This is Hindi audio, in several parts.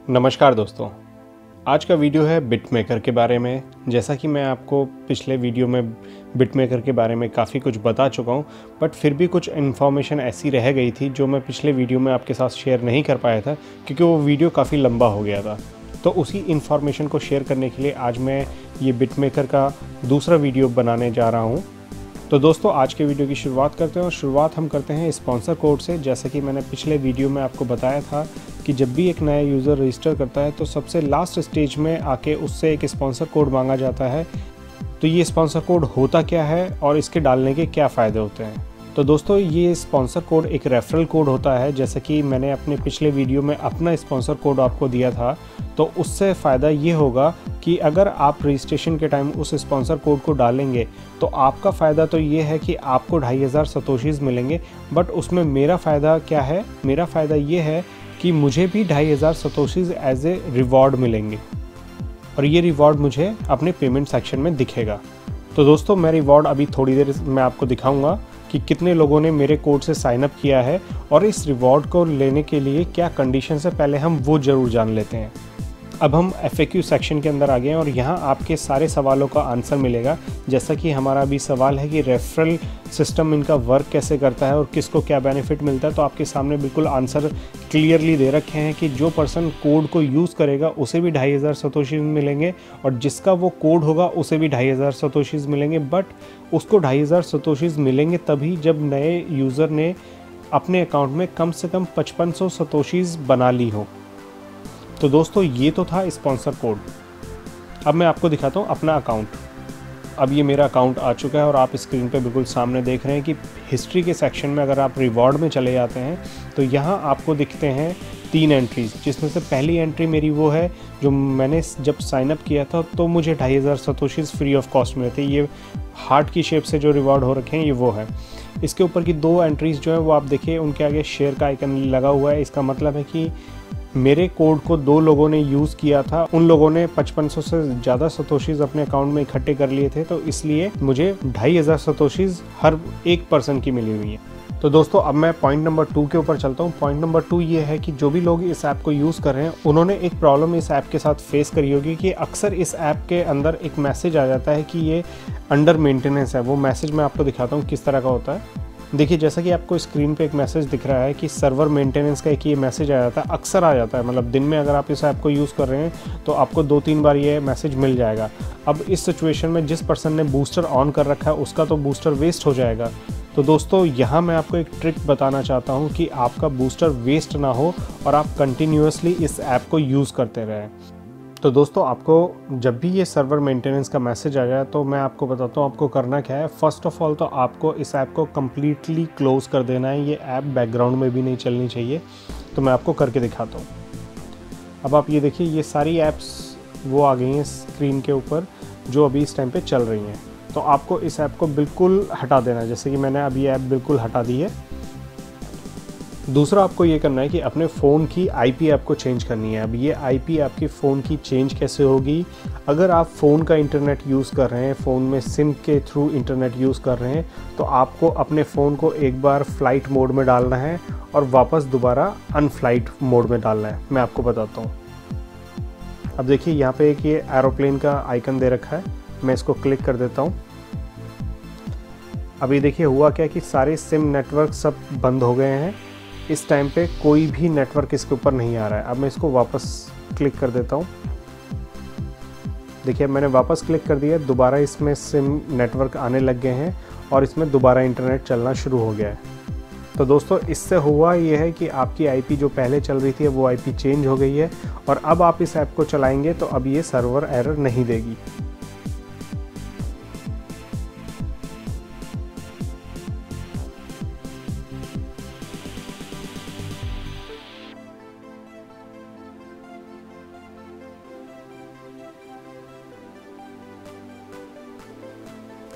नमस्कार दोस्तों, आज का वीडियो है बिटमेकर के बारे में। जैसा कि मैं आपको पिछले वीडियो में बिटमेकर के बारे में काफ़ी कुछ बता चुका हूं, बट फिर भी कुछ इन्फॉर्मेशन ऐसी रह गई थी जो मैं पिछले वीडियो में आपके साथ शेयर नहीं कर पाया था क्योंकि वो वीडियो काफ़ी लंबा हो गया था। तो उसी इन्फॉर्मेशन को शेयर करने के लिए आज मैं ये बिटमेकर का दूसरा वीडियो बनाने जा रहा हूँ। तो दोस्तों, आज के वीडियो की शुरुआत करते हैं और शुरुआत हम करते हैं स्पॉन्सर कोड से। जैसा कि मैंने पिछले वीडियो में आपको बताया था कि जब भी एक नया यूज़र रजिस्टर करता है तो सबसे लास्ट स्टेज में आके उससे एक स्पॉन्सर कोड मांगा जाता है। तो ये स्पॉन्सर कोड होता क्या है और इसके डालने के क्या फ़ायदे होते हैं। तो दोस्तों, ये स्पॉन्सर कोड एक रेफरल कोड होता है। जैसे कि मैंने अपने पिछले वीडियो में अपना स्पॉन्सर कोड आपको दिया था, तो उससे फ़ायदा ये होगा कि अगर आप रजिस्ट्रेशन के टाइम उस स्पॉन्सर कोड को डालेंगे तो आपका फ़ायदा तो ये है कि आपको 2500 सतोशीज़ मिलेंगे। बट उसमें मेरा फ़ायदा क्या है? मेरा फ़ायदा ये है कि मुझे भी 2500 सतोशीज़ एज ए रिवॉर्ड मिलेंगे और ये रिवॉर्ड मुझे अपने पेमेंट सेक्शन में दिखेगा। तो दोस्तों, मैं रिवॉर्ड अभी थोड़ी देर में आपको दिखाऊंगा कि कितने लोगों ने मेरे कोड से साइन अप किया है और इस रिवॉर्ड को लेने के लिए क्या कंडीशन है, पहले हम वो ज़रूर जान लेते हैं। अब हम FAQ सेक्शन के अंदर आ गए हैं और यहाँ आपके सारे सवालों का आंसर मिलेगा। जैसा कि हमारा अभी सवाल है कि रेफरल सिस्टम इनका वर्क कैसे करता है और किसको क्या बेनिफिट मिलता है, तो आपके सामने बिल्कुल आंसर क्लियरली दे रखे हैं कि जो पर्सन कोड को यूज़ करेगा उसे भी 2500 सतोशीज़ मिलेंगे और जिसका वो कोड होगा उसे भी 2500 सतोशीज़ मिलेंगे। बट उसको 2500 सतोशीज़ मिलेंगे तभी जब नए यूज़र ने अपने अकाउंट में कम से कम 5500 सतोशीज़ बना ली हो। तो दोस्तों, ये तो था स्पॉन्सर कोड। अब मैं आपको दिखाता हूँ अपना अकाउंट। अब ये मेरा अकाउंट आ चुका है और आप स्क्रीन पे बिल्कुल सामने देख रहे हैं कि हिस्ट्री के सेक्शन में अगर आप रिवॉर्ड में चले जाते हैं तो यहाँ आपको दिखते हैं 3 एंट्रीज़, जिसमें से पहली एंट्री मेरी वो है जो मैंने जब साइन अप किया था तो मुझे 2500 सतोशीज़ फ्री ऑफ कॉस्ट मिले थे। ये हार्ट की शेप से जो रिवॉर्ड हो रखे हैं ये वो है। इसके ऊपर की 2 एंट्रीज़ जो है वो आप देखिए, उनके आगे शेयर का आइकन लगा हुआ है। इसका मतलब है कि मेरे कोड को 2 लोगों ने यूज़ किया था, उन लोगों ने 5500 से ज़्यादा सतोशीज़ अपने अकाउंट में इकट्ठे कर लिए थे, तो इसलिए मुझे 2500 सतोशीज़ हर एक पर्सन की मिली हुई है। तो दोस्तों, अब मैं पॉइंट नंबर 2 के ऊपर चलता हूँ। पॉइंट नंबर 2 ये है कि जो भी लोग इस ऐप को यूज़ कर रहे हैं उन्होंने एक प्रॉब्लम इस ऐप के साथ फेस करी होगी कि अक्सर इस ऐप के अंदर एक मैसेज आ जाता है कि ये अंडर मेंटेनेंस है। वो मैसेज मैं आपको दिखाता हूँ किस तरह का होता है। देखिए, जैसा कि आपको स्क्रीन पे एक मैसेज दिख रहा है कि सर्वर मेंटेनेंस का एक ये मैसेज आ जाता है, अक्सर आ जाता है। मतलब दिन में अगर आप इस ऐप को यूज़ कर रहे हैं तो आपको 2-3 बार ये मैसेज मिल जाएगा। अब इस सिचुएशन में जिस पर्सन ने बूस्टर ऑन कर रखा है उसका तो बूस्टर वेस्ट हो जाएगा। तो दोस्तों, यहाँ मैं आपको एक ट्रिक बताना चाहता हूँ कि आपका बूस्टर वेस्ट ना हो और आप कंटिन्यूसली इस ऐप को यूज़ करते रहें। तो दोस्तों, आपको जब भी ये सर्वर मेंटेनेंस का मैसेज आ जाए तो मैं आपको बताता हूँ आपको करना क्या है। फ़र्स्ट ऑफ़ ऑल तो आपको इस ऐप को कम्प्लीटली क्लोज़ कर देना है। ये ऐप बैकग्राउंड में भी नहीं चलनी चाहिए। तो मैं आपको करके दिखाता हूँ। अब आप ये देखिए, ये सारी ऐप्स वो आ गई हैं स्क्रीन के ऊपर जो अभी इस टाइम पे चल रही हैं। तो आपको इस ऐप को बिल्कुल हटा देना है, जैसे कि मैंने अभी ऐप बिल्कुल हटा दी है। दूसरा आपको ये करना है कि अपने फ़ोन की IP आपको चेंज करनी है। अब ये IP आपकी फ़ोन की चेंज कैसे होगी? अगर आप फ़ोन का इंटरनेट यूज़ कर रहे हैं, फ़ोन में सिम के थ्रू इंटरनेट यूज़ कर रहे हैं, तो आपको अपने फ़ोन को एक बार फ़्लाइट मोड में डालना है और वापस दोबारा अनफ्लाइट मोड में डालना है। मैं आपको बताता हूँ। अब देखिए, यहाँ पे एक ये एरोप्लेन का आइकन दे रखा है, मैं इसको क्लिक कर देता हूँ। अभी देखिए हुआ क्या कि सारे सिम नेटवर्क सब बंद हो गए हैं। इस टाइम पे कोई भी नेटवर्क इसके ऊपर नहीं आ रहा है। अब मैं इसको वापस क्लिक कर देता हूँ। देखिए, मैंने वापस क्लिक कर दिया, दोबारा इसमें सिम नेटवर्क आने लग गए हैं और इसमें दोबारा इंटरनेट चलना शुरू हो गया है। तो दोस्तों, इससे हुआ ये है कि आपकी IP जो पहले चल रही थी वो IP चेंज हो गई है और अब आप इस ऐप को चलाएंगे तो अब ये सर्वर एरर नहीं देगी।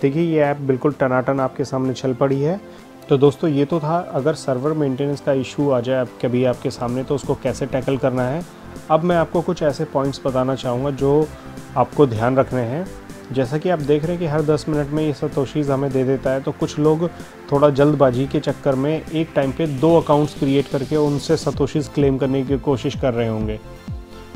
देखिए, ये ऐप बिल्कुल टनाटन आपके सामने चल पड़ी है। तो दोस्तों, ये तो था अगर सर्वर मेंटेनेंस का इशू आ जाए कभी आपके सामने तो उसको कैसे टैकल करना है। अब मैं आपको कुछ ऐसे पॉइंट्स बताना चाहूँगा जो आपको ध्यान रखने हैं। जैसा कि आप देख रहे हैं कि हर 10 मिनट में ये सतोशीज़ हमें दे देता है, तो कुछ लोग थोड़ा जल्दबाजी के चक्कर में एक टाइम पे 2 अकाउंट्स क्रिएट करके उनसे सतोशीज़ क्लेम करने की कोशिश कर रहे होंगे।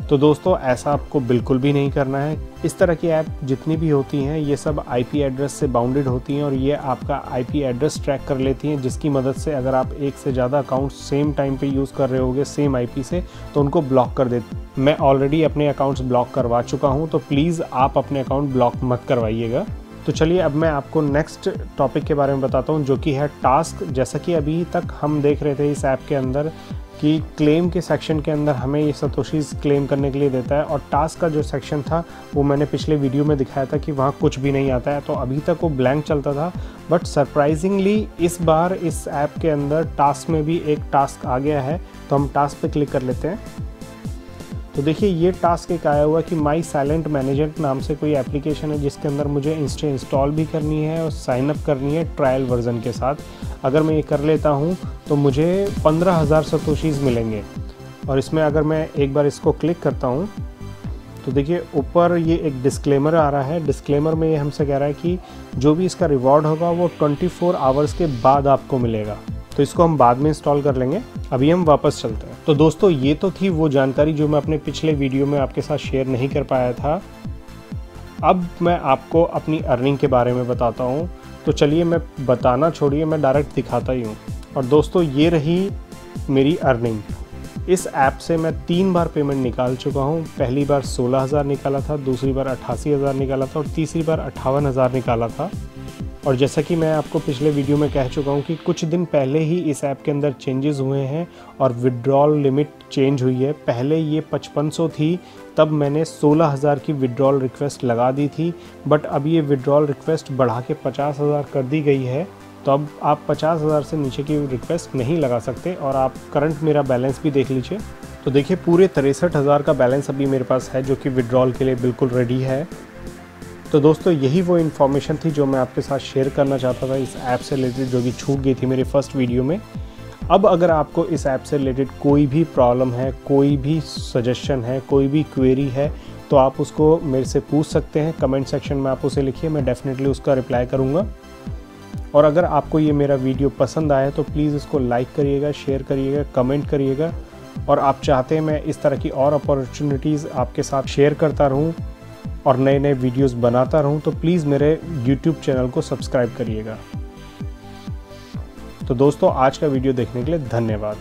तो दोस्तों ऐसा आपको बिल्कुल भी नहीं करना है। इस तरह की ऐप जितनी भी होती हैं ये सब आईपी एड्रेस से बाउंडेड होती हैं और ये आपका आईपी एड्रेस ट्रैक कर लेती हैं, जिसकी मदद से अगर आप एक से ज़्यादा अकाउंट सेम टाइम पे यूज़ कर रहे होगे सेम आईपी से तो उनको ब्लॉक कर देते। मैं ऑलरेडी अपने अकाउंट्स ब्लॉक करवा चुका हूँ, तो प्लीज़ आप अपने अकाउंट ब्लॉक मत करवाइएगा। तो चलिए अब मैं आपको नेक्स्ट टॉपिक के बारे में बताता हूँ, जो कि है टास्क। जैसा कि अभी तक हम देख रहे थे इस ऐप के अंदर कि क्लेम के सेक्शन के अंदर हमें ये सतोशीज़ क्लेम करने के लिए देता है, और टास्क का जो सेक्शन था वो मैंने पिछले वीडियो में दिखाया था कि वहाँ कुछ भी नहीं आता है, तो अभी तक वो ब्लैंक चलता था। बट सरप्राइजिंगली इस बार इस ऐप के अंदर टास्क में भी एक टास्क आ गया है, तो हम टास्क पे क्लिक कर लेते हैं। तो देखिए ये टास्क एक आया हुआ कि माई साइलेंट मैनेजर नाम से कोई एप्लीकेशन है जिसके अंदर मुझे इंस्टॉल भी करनी है और साइन अप करनी है ट्रायल वर्जन के साथ। अगर मैं ये कर लेता हूँ तो मुझे 15,000 सतोशीज़ मिलेंगे। और इसमें अगर मैं एक बार इसको क्लिक करता हूँ तो देखिए ऊपर ये एक डिस्क्लेमर आ रहा है। डिस्क्लेमर में ये हमसे कह रहा है कि जो भी इसका रिवॉर्ड होगा वो 24 आवर्स के बाद आपको मिलेगा, तो इसको हम बाद में इंस्टॉल कर लेंगे। अभी हम वापस चलते हैं। तो दोस्तों ये तो थी वो जानकारी जो मैं अपने पिछले वीडियो में आपके साथ शेयर नहीं कर पाया था। अब मैं आपको अपनी अर्निंग के बारे में बताता हूँ। तो चलिए मैं बताना छोड़िए, मैं डायरेक्ट दिखाता ही हूँ। और दोस्तों ये रही मेरी अर्निंग। इस ऐप से मैं 3 बार पेमेंट निकाल चुका हूँ। पहली बार 16,000 निकाला था, दूसरी बार 88,000 निकाला था और तीसरी बार 58,000 निकाला था। और जैसा कि मैं आपको पिछले वीडियो में कह चुका हूँ कि कुछ दिन पहले ही इस ऐप के अंदर चेंजेस हुए हैं और विड्रॉल लिमिट चेंज हुई है। पहले ये 5500 थी, तब मैंने 16,000 की विड्रॉल रिक्वेस्ट लगा दी थी, बट अब ये विड्रॉल रिक्वेस्ट बढ़ा के 50,000 कर दी गई है। तो अब आप 50,000 से नीचे की रिक्वेस्ट नहीं लगा सकते। और आप करंट मेरा बैलेंस भी देख लीजिए। तो देखिए पूरे 63,000 का बैलेंस अभी मेरे पास है, जो कि विड्रॉल के लिए बिल्कुल रेडी है। तो दोस्तों यही वो इन्फॉर्मेशन थी जो मैं आपके साथ शेयर करना चाहता था इस ऐप से रिलेटेड, जो कि छूट गई थी मेरे फर्स्ट वीडियो में। अब अगर आपको इस ऐप से रिलेटेड कोई भी प्रॉब्लम है, कोई भी सजेशन है, कोई भी क्वेरी है, तो आप उसको मेरे से पूछ सकते हैं। कमेंट सेक्शन में आप उसे लिखिए, मैं डेफिनेटली उसका रिप्लाई करूँगा। और अगर आपको ये मेरा वीडियो पसंद आया तो प्लीज़ इसको लाइक करिएगा, शेयर करिएगा, कमेंट करिएगा। और आप चाहते हैं मैं इस तरह की और अपॉर्चुनिटीज़ आपके साथ शेयर करता रहूँ और नए नए वीडियोस बनाता रहूं, तो प्लीज़ मेरे YouTube चैनल को सब्सक्राइब करिएगा। तो दोस्तों आज का वीडियो देखने के लिए धन्यवाद।